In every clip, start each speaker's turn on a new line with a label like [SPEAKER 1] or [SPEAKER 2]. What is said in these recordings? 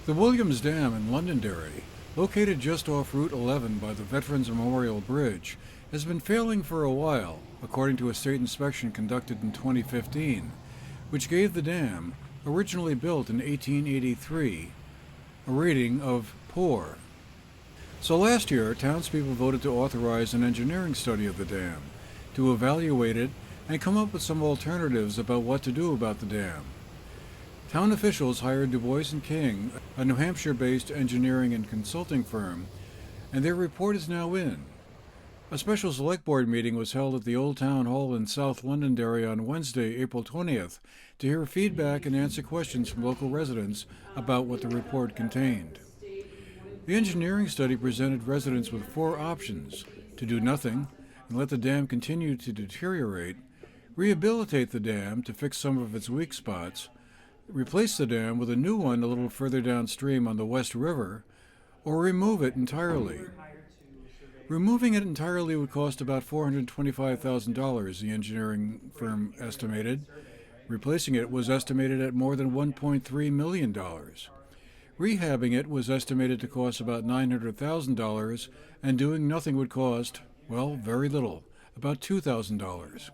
[SPEAKER 1] The Williams Dam in Londonderry, located just off Route 11 by the Veterans Memorial Bridge, has been failing for a while, according to a state inspection conducted in 2015, which gave the dam, originally built in 1883, a rating of poor. So last year, townspeople voted to authorize an engineering study of the dam, to evaluate it and come up with some alternatives about what to do about the dam. Town officials hired Du Bois & King, a New Hampshire-based engineering and consulting firm, and their report is now in. A special select board meeting was held at the Old Town Hall in South Londonderry on Wednesday, April 20th, to hear feedback and answer questions from local residents about what the report contained. The engineering study presented residents with 4 options: to do nothing and let the dam continue to deteriorate, rehabilitate the dam to fix some of its weak spots, replace the dam with a new one a little further downstream on the West River, or remove it entirely. Removing it entirely would cost about $425,000, the engineering firm estimated. Replacing it was estimated at more than $1.3 million. Rehabbing it was estimated to cost about $900,000, and doing nothing would cost, well, very little, about $2,000.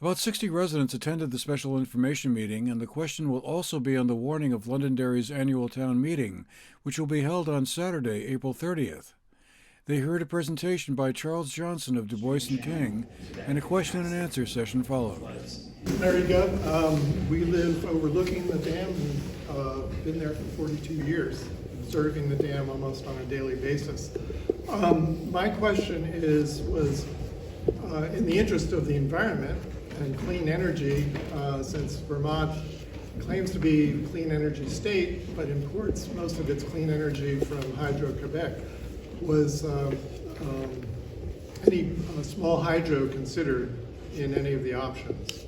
[SPEAKER 1] About 60 residents attended the special information meeting, and the question will also be on the warning of Londonderry's annual town meeting, which will be held on Saturday, April 30th. They heard a presentation by Charles Johnson of Du Bois & King, and a question and answer session followed.
[SPEAKER 2] There you go. We live overlooking the dam and been there for 42 years, observing the dam almost on a daily basis. My question was in the interest of the environment and clean energy, since Vermont claims to be a clean energy state, but imports most of its clean energy from Hydro-Quebec, was any small hydro considered in any of the options?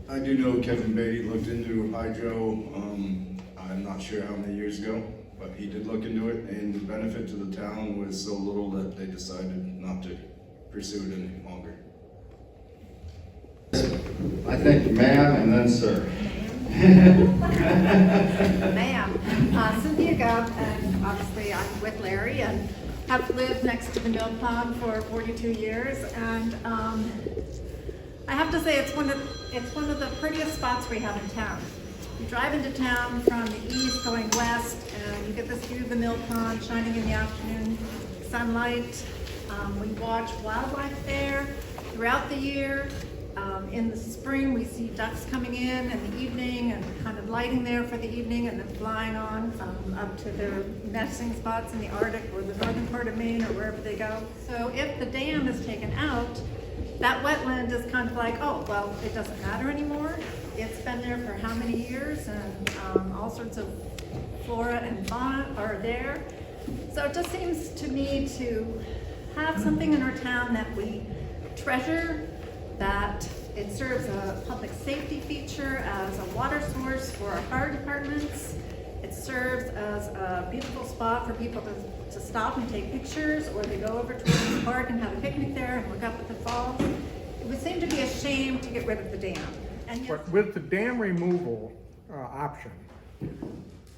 [SPEAKER 3] I do know Kevin Beatty looked into hydro, I'm not sure how many years ago, but he did look into it, and the benefit to the town was so little that they decided not to pursue it any longer.
[SPEAKER 4] I think ma'am and then sir.
[SPEAKER 5] Ma'am, Cynthia Gubb, and obviously I'm with Larry and have lived next to the mill pond for 42 years, and I have to say it's one of the prettiest spots we have in town. You drive into town from the east going west, and you get this view of the mill pond shining in the afternoon sunlight. We watch wildlife there throughout the year. In the spring, we see ducks coming in the evening and kind of lighting there for the evening and then flying on up to their nesting spots in the Arctic or the northern part of Maine or wherever they go. So if the dam is taken out, that wetland is kind of like, oh, well, it doesn't matter anymore. It's been there for how many years, and all sorts of flora and fauna are there. So it just seems to me to have something in our town that we treasure, that it serves a public safety feature as a water source for our fire departments. It serves as a beautiful spot for people to stop and take pictures, or they go over to the park and have a picnic there and look up at the falls. It would seem to be a shame to get rid of the dam. And
[SPEAKER 6] But with the dam removal option,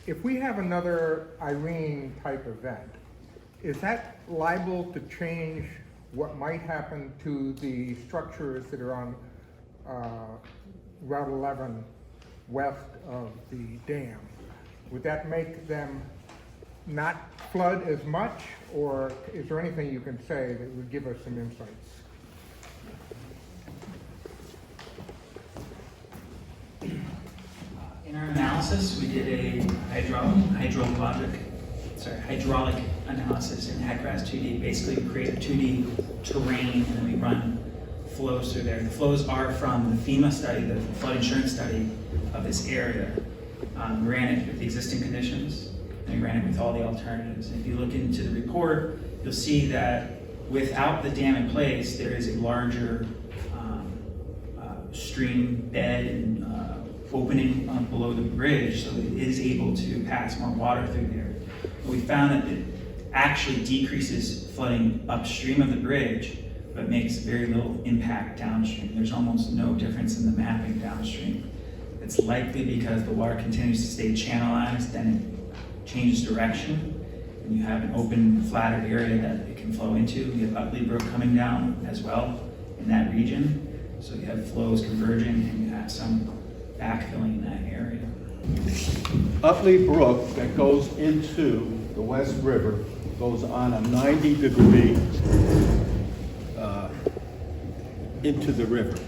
[SPEAKER 6] if we have another Irene type event, is that liable to change what might happen to the structures that are on Route 11 west of the dam? Would that make them not flood as much, or is there anything you can say that would give us some insights?
[SPEAKER 7] In our analysis, we did a hydraulic analysis in GNAT-TV. Basically, we create a 2D terrain, and then we run flows through there. The flows are from the FEMA study, the flood insurance study of this area. We ran it with the existing conditions, and we ran it with all the alternatives. And if you look into the report, you'll see that without the dam in place, there is a larger stream bed and opening below the bridge, so it is able to pass more water through there. But we found that it actually decreases flooding upstream of the bridge, but makes very little impact downstream. There's almost no difference in the mapping downstream. It's likely because the water continues to stay channelized, then changes direction, and you have an open, flatter area that it can flow into. You have Utley Brook coming down as well in that region. So you have flows converging, and you have some backfilling in that area.
[SPEAKER 8] Utley Brook that goes into the West River goes on a 90-degree into the river,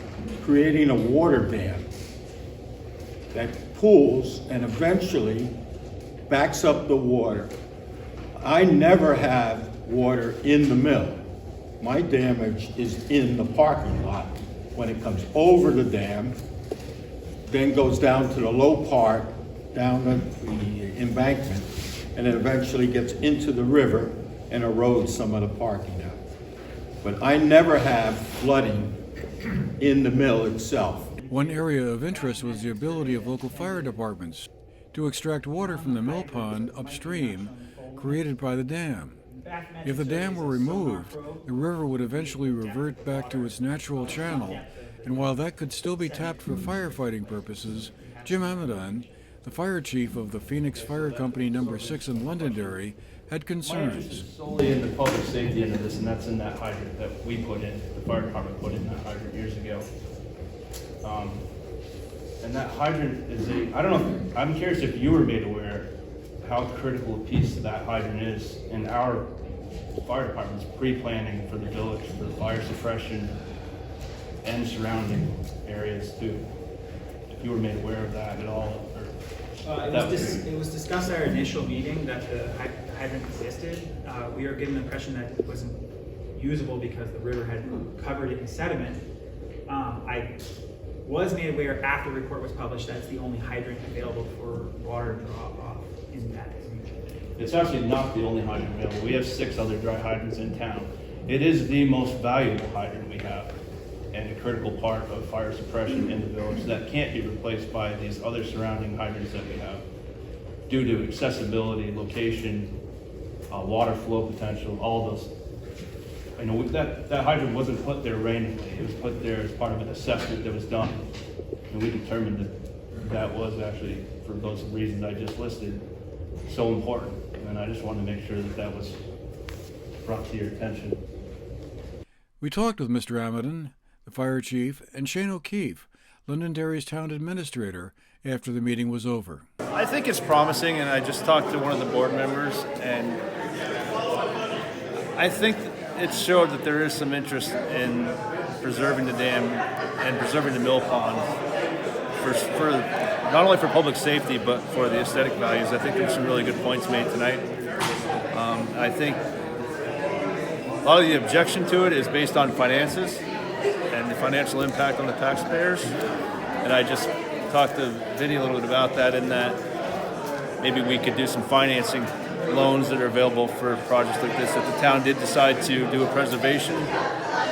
[SPEAKER 8] creating a water dam that pools and eventually backs up the water. I never have water in the mill. My damage is in the parking lot when it comes over the dam, then goes down to the low part, down the embankment, and it eventually gets into the river and erodes some of the parking out. But I never have flooding in the mill itself.
[SPEAKER 1] One area of interest was the ability of local fire departments to extract water from the mill pond upstream created by the dam. If the dam were removed, the river would eventually revert back to its natural channel, and while that could still be tapped for firefighting purposes, Jim Amadon, the fire chief of the Phoenix Fire Company No. 6 in Londonderry, had
[SPEAKER 9] My interest
[SPEAKER 1] concerns.
[SPEAKER 9] is solely in the public safety end of this, and that's in that hydrant that we put in, the fire department put in that hydrant years ago. And that hydrant is I don't know, I'm curious if you were made aware how critical a piece that hydrant is in our fire department's pre-planning for the village, for the fire suppression and surrounding areas too. If you were made aware of that at all, or
[SPEAKER 7] It was discussed at our initial meeting that the hydrant existed. We were given the impression that it wasn't usable because the river had covered it in sediment. I was made aware after the report was published that it's the only hydrant available for water drop off in that region.
[SPEAKER 9] It's actually not the only hydrant available. We have 6 other dry hydrants in town. It is the most valuable hydrant we have and a critical part of fire suppression in the village that can't be replaced by these other surrounding hydrants that we have due to accessibility, location, water flow potential, all those. You know, that hydrant wasn't put there randomly. It was put there as part of an assessment that was done. And we determined that that was actually, for those reasons I just listed, so important. And I just wanted to make sure that that was brought to your attention.
[SPEAKER 1] We talked with Mr. Amadon, the fire chief, and Shane O'Keefe, Londonderry's town administrator, after the meeting was over.
[SPEAKER 10] I think it's promising, and I just talked to one of the board members, and I think it showed that there is some interest in preserving the dam and preserving the mill pond for not only for public safety but for the aesthetic values. I think there's some really good points made tonight. I think a lot of the objection to it is based on finances and the financial impact on the taxpayers. And I just talked to Vinny a little bit about that, in that maybe we could do some financing loans that are available for projects like this. If the town did decide to do a preservation,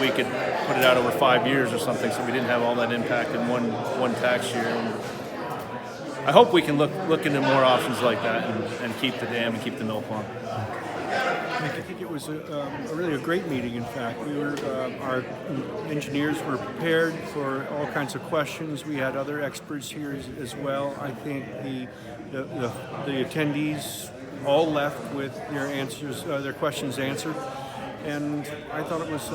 [SPEAKER 10] we could put it out over 5 years or something, so we didn't have all that impact in one tax year. And I hope we can look into more options like that and keep the dam and keep the mill pond.
[SPEAKER 11] I think it was really a great meeting. In fact, our engineers were prepared for all kinds of questions. We had other experts here as well. I think the attendees all left with their questions answered, and I thought it was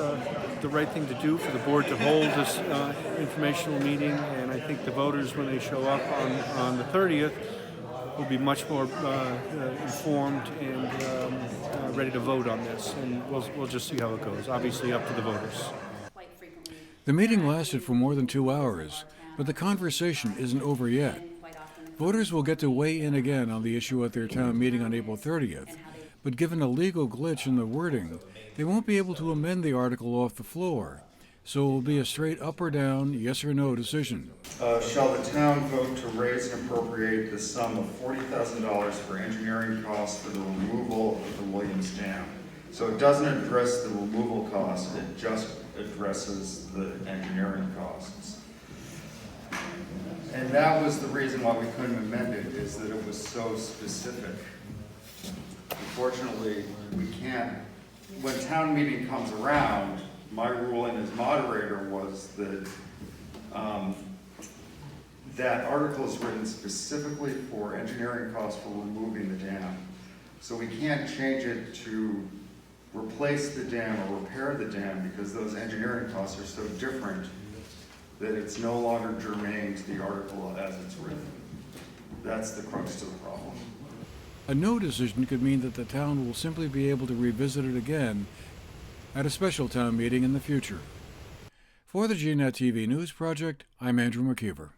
[SPEAKER 11] the right thing to do for the board to hold this informational meeting. And I think the voters, when they show up on the 30th, will be much more informed and ready to vote on this, and we'll just see how it goes. Obviously up to the voters.
[SPEAKER 1] The meeting lasted for more than 2 hours, but the conversation isn't over yet. Voters will get to weigh in again on the issue at their town meeting on April 30th, but given a legal glitch in the wording, they won't be able to amend the article off the floor, so it will be a straight up or down, yes or no decision.
[SPEAKER 4] Shall the town vote to raise and appropriate the sum of $40,000 for engineering costs for the removal of the Williams Dam? So it doesn't address the removal costs, it just addresses the engineering costs. And that was the reason why we couldn't amend it, is that it was so specific. Unfortunately, we can't. When town meeting comes around, my ruling as moderator was that that article is written specifically for engineering costs for removing the dam. So we can't change it to replace the dam or repair the dam because those engineering costs are so different that it's no longer germane to the article as it's written. That's the crux to the problem.
[SPEAKER 1] A no decision could mean that the town will simply be able to revisit it again at a special town meeting in the future. For the GNAT-TV News Project, I'm Andrew McKeever.